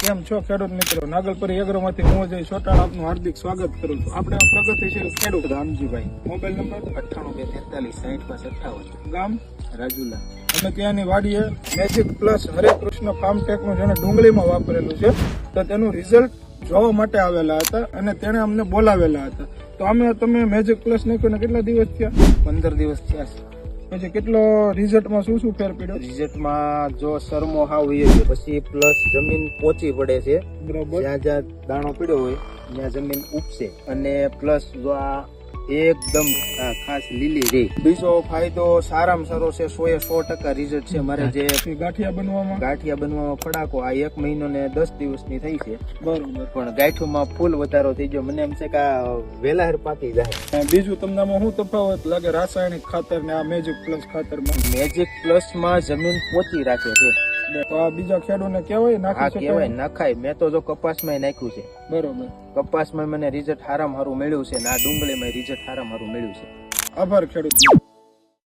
કેમ છો ખેડૂત મિત્રો? નાગલપરી એગ્રોમાંથી હું અજય ચોટાળા આપનું હાર્દિક સ્વાગત કરું છું. આપણે આ પ્રગતિશીલ ખેડૂત રામજીભાઈ, મોબાઈલ નંબર 98436058, ગામ રાજુલા. અને ત્યાંની વાડીએ મેજિક પ્લસ હરે કૃષ્ણ ફાર્મટેકનું જેને ડુંગળીમાં વાપરેલું છે, તો તેનું રિઝલ્ટ જોવા માટે આવેલા હતા અને તેણે અમને બોલાવેલા હતા. તો તમે મેજિક પ્લસ નાખ્યું ને કેટલા દિવસ થયા? 15 દિવસ થયા છે. પછી કેટલો રિઝલ્ટમાં શું શું ફેર પડ્યો? રિઝલ્ટમાં જો સરમો હાવ હોય છે, પછી પ્લસ જમીન પોચી પડે છે, બરોબર. જ્યાં જ્યાં દાણો પડ્યો હોય ત્યાં જમીન ઉપસે, અને પ્લસ જો આ એકદમ ખાસ લીલી રે. બીજો ફાયદો સારામાં સારો છે, 100% રિઝલ્ટ છે મારે. જે ગાંઠિયા બનવામાં ફડાકો આ 1 મહિનો ને 10 દિવસની થઈ છે, બરોબર. પણ ગાંઠોમાં ફૂલ વધારો થઈ ગયો. મને એમ છે કે આ વેલાહર પાકી જાય. બીજું તમને આમાં શું તફાવત લાગે રાસાયણિક ખાતર ને આ મેજિક પ્લસ ખાતરમાં? મેજિક પ્લસ માં જમીન પોચી રાખે છે. તો આ બીજા ખેડૂતોને કહેવાય આ નાખી કહેવાય શકાય? નખાય. મેં તો જો કપાસમાં નાખ્યું છે. બરોબર. કપાસમાં મને રિઝલ્ટ સારામાં સારું મળ્યું છે, ને આ ડુંગળીમાં રિઝલ્ટ સારામાં સારું મળ્યું છે. આભાર ખેડૂત.